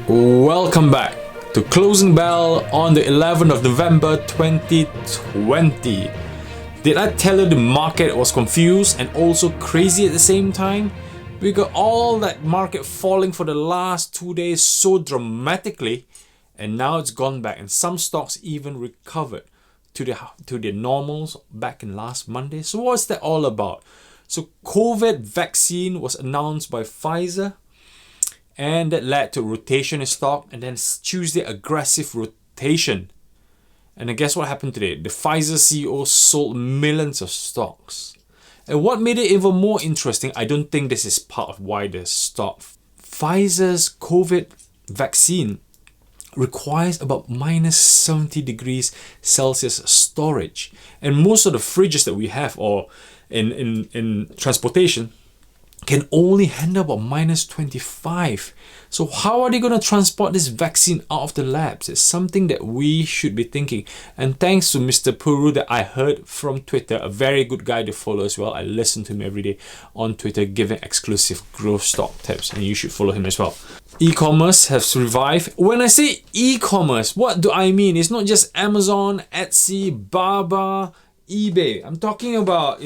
Welcome back to Closing Bell on the 11th of November 2020. Did I tell you the market was confused and also crazy at the same time? We got all that market falling for the last 2 days so dramatically, and now it's gone back, and some stocks even recovered to their normals back in last Monday. So what's that all about? So COVID vaccine was announced by Pfizer, and that led to rotation in stock, and then Tuesday aggressive rotation. And then guess what happened today? The Pfizer CEO sold millions of stocks. And what made it even more interesting, I don't think this is part of why the stock. Pfizer's COVID vaccine requires about minus 70 degrees Celsius storage. And most of the fridges that we have or in transportation can only handle about minus 25. So how are they going to transport this vaccine out of the labs? It's something that we should be thinking. And thanks to Mr. Puru that I heard from Twitter, a very good guy to follow as well. I listen to him every day on Twitter, giving exclusive growth stock tips, and you should follow him as well. E-commerce has revived. When I say e-commerce, what do I mean? It's not just Amazon, Etsy, Baba, eBay. I'm talking about,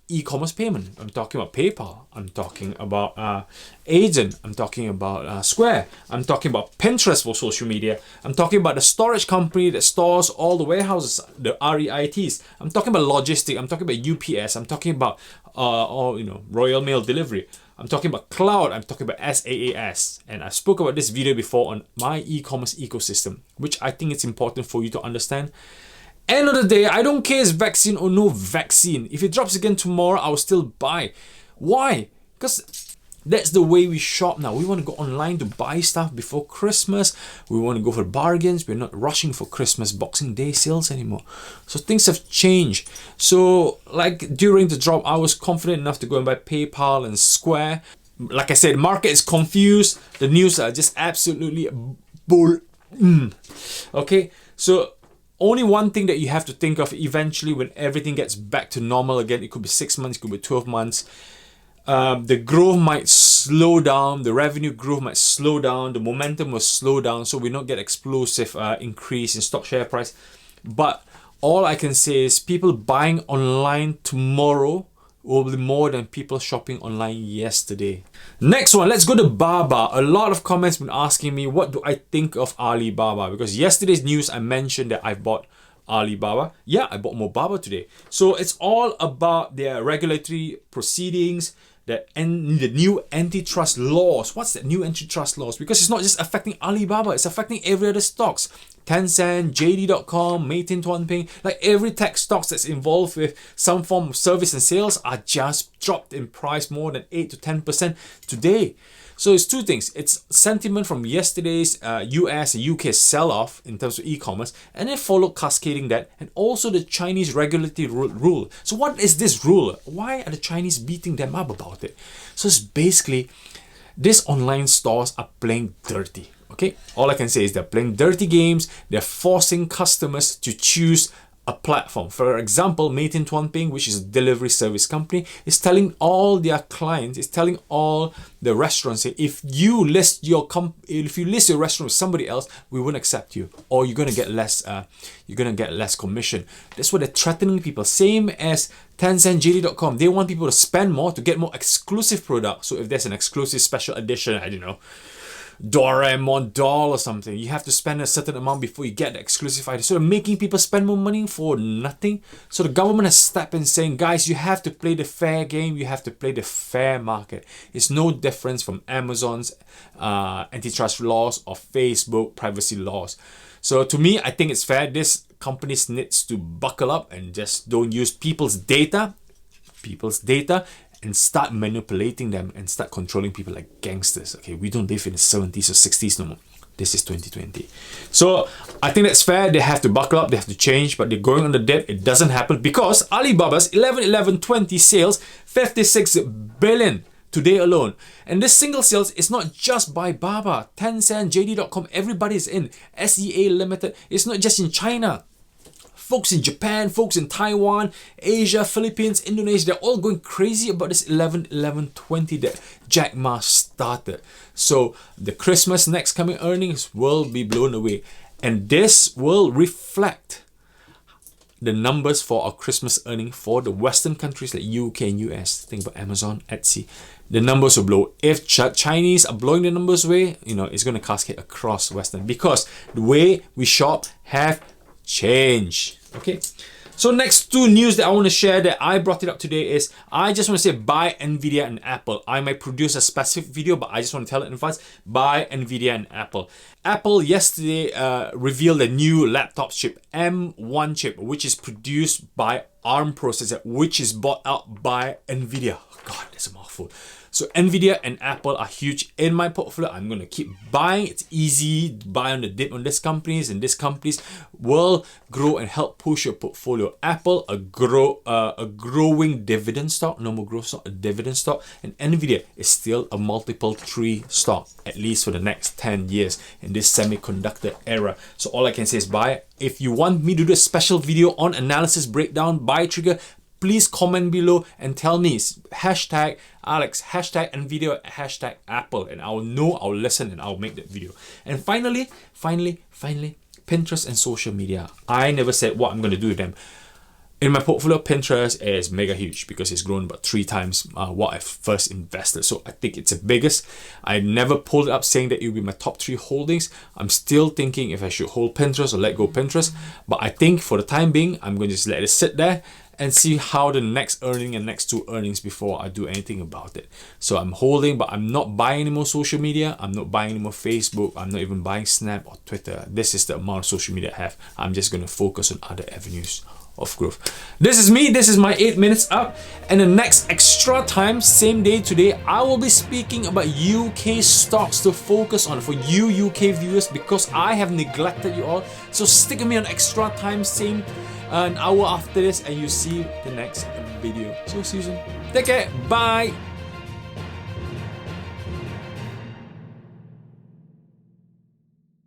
e-commerce payment. I'm talking about PayPal. I'm talking about Agent. I'm talking about Square. I'm talking about Pinterest for social media. I'm talking about the storage company that stores all the warehouses, the REITs. I'm talking about logistics. I'm talking about UPS. I'm talking about Royal Mail delivery. I'm talking about cloud. I'm talking about SaaS. And I spoke about this video before on my e-commerce ecosystem, which I think it's important for you to understand. End of the day, I don't care if it's vaccine or no vaccine. If it drops again tomorrow, I'll still buy. Why? Because that's the way we shop now. We want to go online to buy stuff before Christmas. We want to go for bargains. We're not rushing for Christmas Boxing Day sales anymore. So things have changed. So like during the drop, I was confident enough to go and buy PayPal and Square. Like I said, the market is confused. The news are just absolutely bull. Okay, so only one thing that you have to think of eventually when everything gets back to normal again, it could be 6 months, it could be 12 months. The growth might slow down, the revenue growth might slow down, the momentum will slow down, so we not get explosive increase in stock share price. But all I can say is people buying online tomorrow will be more than people shopping online yesterday. Next one, let's go to Baba. A lot of comments been asking me what do I think of Alibaba, because yesterday's news I mentioned that I bought Alibaba. Yeah, I bought more Baba today. So it's all about their regulatory proceedings, the new antitrust laws. What's that new antitrust laws? Because it's not just affecting Alibaba, it's affecting every other stocks. Tencent, JD.com, Meituan Tuanping, like every tech stocks that's involved with some form of service and sales are just dropped in price more than 8 to 10% today. So it's two things. It's sentiment from yesterday's US and UK sell-off in terms of e-commerce, and then followed cascading that, and also the Chinese regulatory rule. So what is this rule? Why are the Chinese beating them up about it? So it's basically, these online stores are playing dirty. Okay, all I can say is they're playing dirty games. They're forcing customers to choose a platform. For example, Meituan Tuanping, which is a delivery service company, is telling all their clients, is telling all the restaurants, say, if you list your restaurant with somebody else, we won't accept you, or you're gonna get less. You're gonna get less commission. That's what they're threatening people. Same as Tencent, JD.com. They want people to spend more to get more exclusive products. So if there's an exclusive special edition, I don't know, Doraemon doll or something, you have to spend a certain amount before you get the exclusive item. So they're making people spend more money for nothing. So the government has stepped in saying, guys, you have to play the fair game. You have to play the fair market. It's no difference from Amazon's antitrust laws or Facebook privacy laws. So to me, I think it's fair. This companies needs to buckle up and just don't use people's data and start manipulating them and start controlling people like gangsters. Okay, we don't live in the 70s or 60s no more. This is 2020. So I think that's fair. They have to buckle up, they have to change, but they're going on the debt. It doesn't happen because Alibaba's 11/11/20 sales, 56 billion today alone. And this single sales is not just by Baba, Tencent, JD.com, everybody is in. SEA Limited, it's not just in China. Folks in Japan, folks in Taiwan, Asia, Philippines, Indonesia, they're all going crazy about this 11/11/20 that Jack Ma started. So the Christmas next coming earnings will be blown away. And this will reflect the numbers for our Christmas earning for the Western countries like UK and US. Think about Amazon, Etsy. The numbers will blow. If Chinese are blowing the numbers away, it's going to cascade across Western because the way we shop have changed. Okay. So next two news that I want to share that I brought it up today is I just want to say buy Nvidia and Apple. I might produce a specific video, but I just want to tell it in advance. Buy Nvidia and Apple. Apple yesterday revealed a new laptop chip, M1 chip, which is produced by ARM processor, which is bought out by Nvidia. God, that's a mouthful. So Nvidia and Apple are huge in my portfolio. I'm going to keep buying. It's easy to buy on the dip on these companies, and these companies will grow and help push your portfolio. Apple, a growing dividend stock, no more growth stock, a dividend stock, and Nvidia is still a multiple 3 stock, at least for the next 10 years in this semiconductor era. So all I can say is buy. If you want me to do a special video on analysis breakdown, buy trigger, please comment below and tell me hashtag Alex, hashtag Nvidia, hashtag Apple, and I'll know, I'll listen, and I'll make that video. And finally, Pinterest and social media. I never said what I'm going to do with them. In my portfolio, Pinterest is mega huge because it's grown about 3 times what I first invested. So I think it's the biggest. I never pulled it up saying that it will be my top 3 holdings. I'm still thinking if I should hold Pinterest or let go Pinterest. But I think for the time being, I'm going to just let it sit there and see how the next earning and next 2 earnings before I do anything about it. So I'm holding, but I'm not buying any more social media. I'm not buying any more Facebook. I'm not even buying Snap or Twitter. This is the amount of social media I have. I'm just going to focus on other avenues of growth. This is me. This is my 8 minutes up. And the next extra time, same day today, I will be speaking about UK stocks to focus on for you UK viewers because I have neglected you all. So stick with me on extra time, same an hour after this, and you see the next video. So see you soon. Take care. Bye.